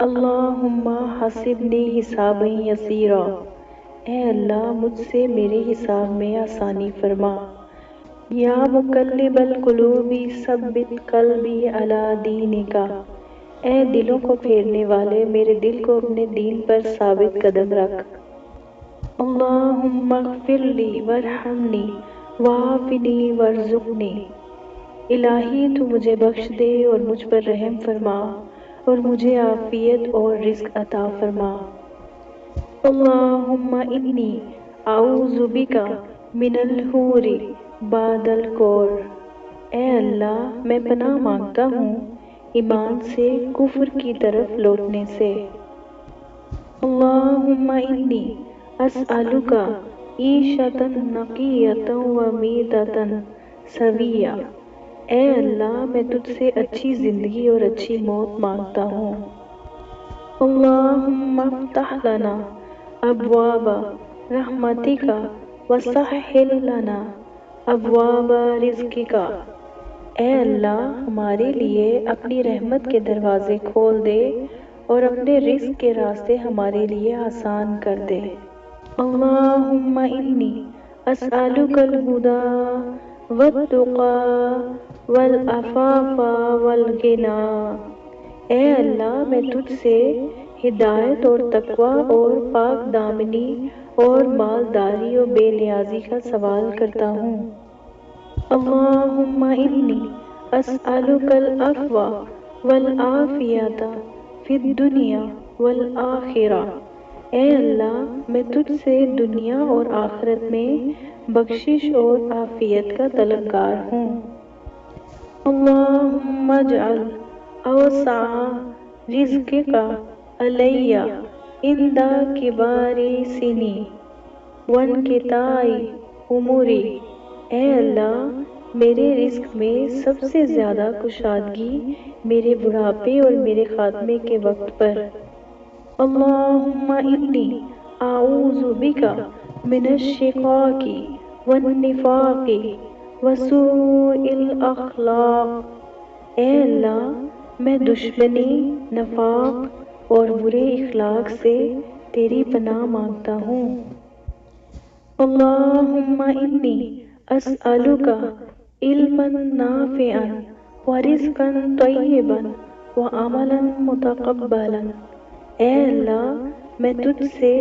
اللہم حسبنی حسابا یسیرا، اے اللہ مجھ سے میرے حساب میں آسانی فرما۔ یا مقلب القلوب ثبت قلبی علی دینک، اے دلوں کو پھیرنے والے میرے دل کو اپنے دین پر ثابت قدم رکھ۔ اللہم اغفر لی وارحمنی وعافنی وارزقنی، الہی تو مجھے بخش دے اور مجھ پر رحم فرما اور مجھے عافیت اور رزق عطا فرما۔ اللہم انی اعوذ بک من الحور بعد الکفر، اے اللہ میں پناہ مانگتا ہوں ایمان سے کفر کی طرف لوٹنے سے۔ اللہم انی اسألک عیشۃ نقیۃ ومیتۃ سویہ، اے اللہ میں تجھ سے اچھی زندگی اور اچھی موت مانگتا ہوں۔ اللہم افتح لنا ابواب رحمتک وسہل لنا ابواب رزقک، اے اللہ ہمارے لیے اپنی رحمت کے دروازے کھول دے اور اپنے رزق کے راستے ہمارے لیے آسان کر دے۔ اللہم انی اسألک الہدی والتقی والعفاف والغنی، اے اللہ میں تجھ سے ہدایت اور تقوی اور پاک دامنی اور مالداری و بے نیازی کا سوال کرتا ہوں۔ اللہم انی اسألک العفو والعافیۃ فی الدنیا والآخرہ، اے اللہ میں تجھ سے دنیا اور آخرت میں بخشش اور عافیت کا طلبگار ہوں۔ اللہم اجعل اوسع رزقک علی عند کبار سنی وانقطاع عمری، اے اللہ میرے رزق میں سب سے زیادہ کشادگی میرے بڑھاپے اور میرے خاتمے کے وقت پر۔ اللہم انی اعوذ بک من الشقاق والنفاق وسوء الاخلاق، اے اللہ میں دشمنی، نفاق اور برے اخلاق سے تیری پناہ مانگتا ہوں۔ اللہم انی اسألک علما نافعا ورزقا طیبا وعملا متقبلا، اے اللہ میں تجھ سے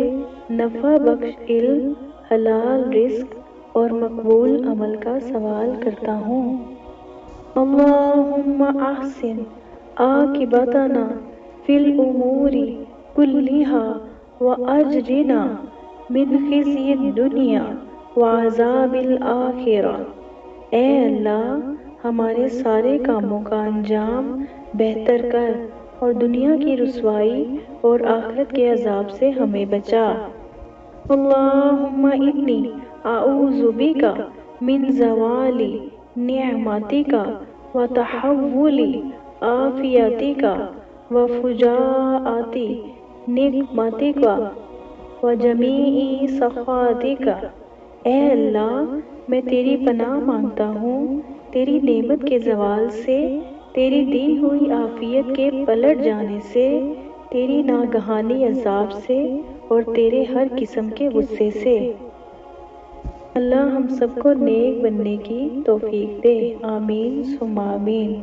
نفع بخش علم، حلال رزق اور مقبول عمل کا سوال کرتا ہوں۔ اللہم احسن عاقبتنا فی الامور کلها واجرنا من خزی الدنیا وعذاب الآخرہ، اے اللہ ہمارے سارے کاموں کا انجام بہتر کر اور دنیا کی رسوائی اور آخرت کے عذاب سے ہمیں بچا۔ اللہم انی اعوذ بک من زوال نعمتک وتحول عافیتک وفجاءۃ نقمتک وجمیع سخطک، اے اللہ میں تیری پناہ مانگتا ہوں تیری نعمت کے زوال سے، تیری دی ہوئی عافیت کے پلٹ جانے سے، تیری ناگہانی عذاب سے اور تیرے ہر قسم کے غصے سے۔ اللہ ہم سب کو نیک بننے کی توفیق دے، آمین ثم آمین۔